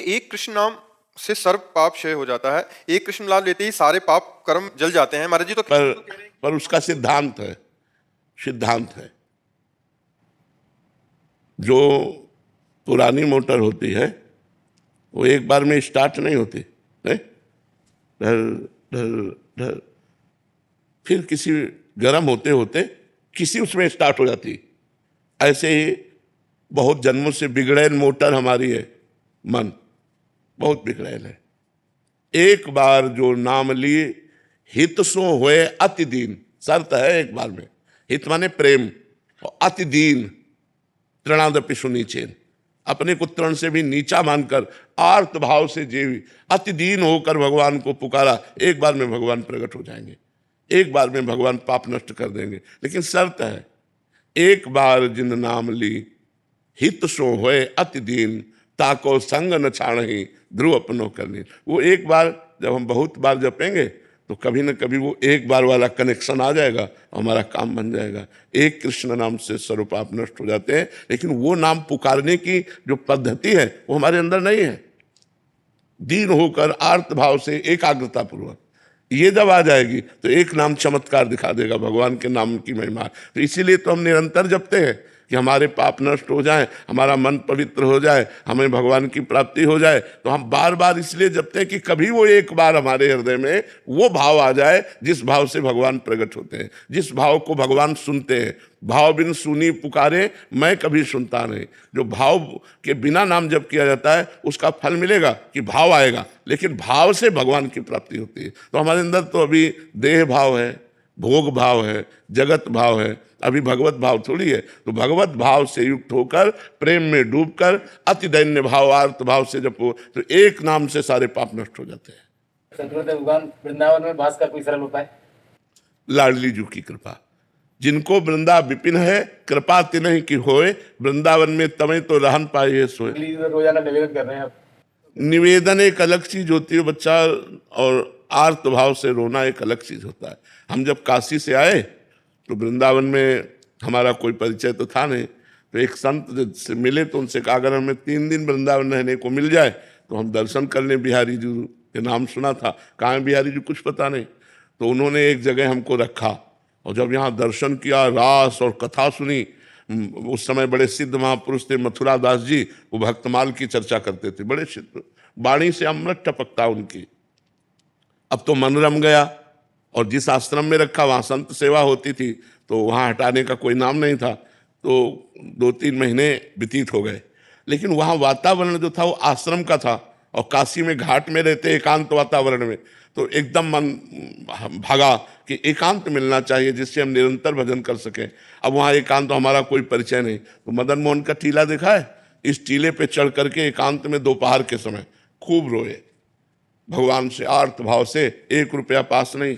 एक कृष्ण नाम से सर्व पाप क्षय हो जाता है, एक कृष्ण लाभ लेते ही सारे पाप कर्म जल जाते हैं। महाराज जी तो पर उसका सिद्धांत है जो पुरानी मोटर होती है वो एक बार में स्टार्ट नहीं होती, नहीं? ढर ढर ढर फिर किसी गर्म होते होते किसी उसमें स्टार्ट हो जाती। ऐसे ही बहुत जन्मों से बिगड़ैल मोटर हमारी है, मन बहुत बिगड़ैल है। एक बार जो नाम लिए हित सो होए अति दीन, शर्त है एक बार में। हित माने प्रेम, और अति दीन तृणादपि सुनीचेन, अपने को तृण से भी नीचा मानकर आर्त भाव से जीवी अति दीन होकर भगवान को पुकारा, एक बार में भगवान प्रकट हो जाएंगे, एक बार में भगवान पाप नष्ट कर देंगे। लेकिन शर्त है, एक बार जिन नाम ली हित सो होए अति दीन, ताको संग न छाणहि ध्रुव अपनो करनी। वो एक बार जब हम बहुत बार जपेंगे तो कभी न कभी वो एक बार वाला कनेक्शन आ जाएगा, हमारा काम बन जाएगा। एक कृष्ण नाम से सर्व पाप नष्ट हो जाते हैं। लेकिन वो नाम पुकारने की जो पद्धति है वो हमारे अंदर नहीं है। दीन होकर आर्त भाव से एकाग्रता पूर्वक ये जब आ जाएगी तो एक नाम चमत्कार दिखा देगा, भगवान के नाम की महिमा। तो इसीलिए तो हम निरंतर जपते हैं कि हमारे पाप नष्ट हो जाए, हमारा मन पवित्र हो जाए, हमें भगवान की प्राप्ति हो जाए। तो हम बार बार इसलिए जपते हैं कि कभी वो एक बार हमारे हृदय में वो भाव आ जाए जिस भाव से भगवान प्रकट होते हैं, जिस भाव को भगवान सुनते हैं। भाव बिन सुनी पुकारे मैं कभी सुनता नहीं। जो भाव के बिना नाम जप किया जाता है उसका फल मिलेगा कि भाव आएगा, लेकिन भाव से भगवान की प्राप्ति होती है। तो हमारे अंदर तो अभी देह भाव है, भोग भाव है, जगत भाव है, अभी भगवत भाव थोड़ी है। तो भगवत भाव से युक्त होकर प्रेम में डूबकर अति दैन्य भाव आर्त भाव से जपो तो एक नाम से सारे पाप नष्ट हो जाते हैं। भगवान वृंदावन में वास का कोई सरल उपाय? लाडली जू की कृपा, जिनको वृंदा विपिन है कृपा तिन्हि की होए, वृंदावन में तमें तो रहन पाए सोए। रोजाना निवेदन कर रहे हैं आप? निवेदन एक अलग चीज होती है बच्चा, और आर्त भाव से रोना एक अलग चीज होता है। हम जब काशी से आए तो वृंदावन में हमारा कोई परिचय तो था नहीं, तो एक संत से मिले तो उनसे कहा अगर हमें 3 दिन वृंदावन रहने को मिल जाए तो हम दर्शन कर लें। बिहारी जी के नाम सुना था, कहाँ है बिहारी जी कुछ पता नहीं। तो उन्होंने एक जगह हमको रखा और जब यहाँ दर्शन किया, रास और कथा सुनी। उस समय बड़े सिद्ध महापुरुष थे मथुरा दास जी, वो भक्तमाल की चर्चा करते थे, बड़े सिद्ध, वाणी से अमृत टपकता उनकी। अब तो मन रम गया, और जिस आश्रम में रखा वहाँ संत सेवा होती थी तो वहाँ हटाने का कोई नाम नहीं था। तो 2-3 महीने व्यतीत हो गए, लेकिन वहाँ वातावरण जो था वो आश्रम का था, और काशी में घाट में रहते एकांत वातावरण में, तो एकदम मन भागा कि एकांत मिलना चाहिए जिससे हम निरंतर भजन कर सकें। अब वहाँ एकांत तो हमारा कोई परिचय नहीं। तो मदन मोहन का टीला देखा है, इस टीले पे चढ़ करके एकांत में दोपहर के समय खूब रोए भगवान से आर्त भाव से। 1 रुपया पास नहीं,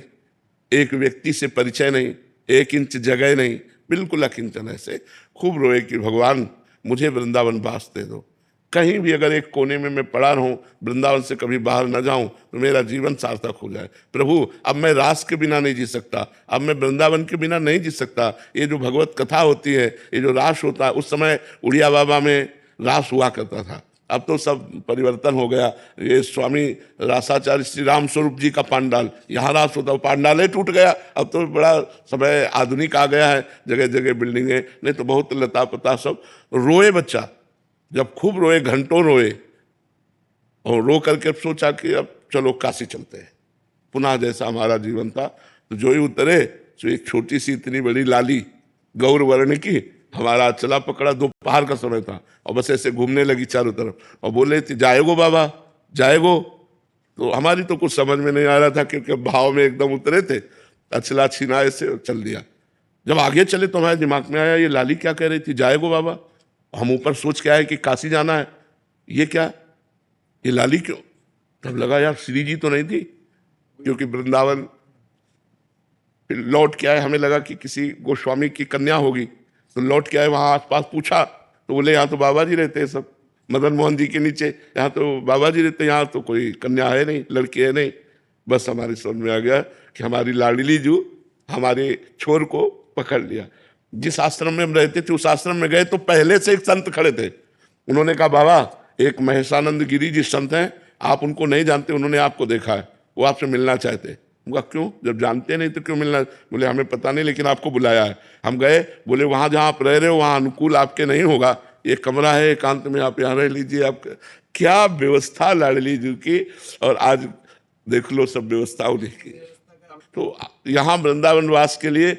एक व्यक्ति से परिचय नहीं, 1 इंच जगह नहीं, बिल्कुल अकिंचन ऐसे खूब रोए कि भगवान मुझे वृंदावन वास दे दो। कहीं भी अगर एक कोने में मैं पड़ा रहूं, वृंदावन से कभी बाहर न जाऊं तो मेरा जीवन सार्थक हो जाए। प्रभु अब मैं रास के बिना नहीं जी सकता, अब मैं वृंदावन के बिना नहीं जी सकता। ये जो भगवत कथा होती है, ये जो रास होता है, उस समय उड़िया बाबा में रास हुआ करता था, अब तो सब परिवर्तन हो गया। ये स्वामी रासाचार्य श्री राम स्वरूप जी का पांडाल, यहाँ रास होता, पांडाल टूट गया। अब तो बड़ा समय आधुनिक आ गया है, जगह जगह बिल्डिंगें, नहीं तो बहुत लता पता सब। रोए बच्चा, जब खूब रोए, घंटों रोए, और रो करके सोचा कि अब चलो काशी चलते हैं। पुनः जैसा हमारा जीवन था, तो जो ही उतरे तो एक छोटी सी इतनी बड़ी लाली गौर वर्ण की हमारा चला पकड़ा। दोपहर का समय था और बस ऐसे घूमने लगी चारों तरफ, और बोले थी जाएगो बाबा जाएगो। तो हमारी तो कुछ समझ में नहीं आ रहा था क्योंकि भाव में एकदम उतरे थे, अचला छीना ऐसे चल दिया। जब आगे चले तो हमारे दिमाग में आया ये लाली क्या कह रही थी, जाएगो बाबा। हम ऊपर सोच के आए कि काशी जाना है, ये क्या, ये लाली क्यों। तब लगा यार श्री जी तो नहीं थी, क्योंकि वृंदावन लौट के आए, हमें लगा कि किसी गोस्वामी की कन्या होगी। तो लौट के आए, वहाँ आसपास पूछा तो बोले यहाँ तो बाबा जी रहते हैं सब, मदन मोहन जी के नीचे, यहाँ तो बाबा जी रहते, यहाँ तो कोई कन्या है नहीं, लड़की है नहीं। बस हमारी समझ में आ गया कि हमारी लाडली जू हमारे छोर को पकड़ लिया। जिस आश्रम में हम रहते थे उस आश्रम में गए तो पहले से एक संत खड़े थे। उन्होंने कहा बाबा एक महेशानंद गिरी जी संत हैं, आप उनको नहीं जानते, उन्होंने आपको देखा है, वो आपसे मिलना चाहते। उनका क्यों, जब जानते नहीं तो क्यों मिलना? बोले हमें पता नहीं लेकिन आपको बुलाया है। हम गए, बोले वहाँ जहाँ आप रह रहे हो वहाँ अनुकूल आपके नहीं होगा, ये कमरा है एकांत में, आप यहाँ रह लीजिए। आप क्या व्यवस्था लाडली जी की, और आज देख लो सब व्यवस्था उन्हीं की। तो यहाँ वृंदावन वास के लिए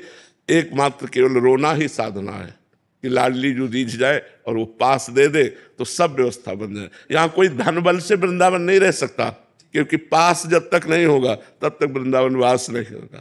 एकमात्र केवल रोना ही साधना है कि लाडली जो रीझ जाए और वो पास दे दे तो सब व्यवस्था बन जाए। यहाँ कोई धन बल से वृंदावन नहीं रह सकता, क्योंकि पास जब तक नहीं होगा तब तक वृंदावन वास नहीं होगा।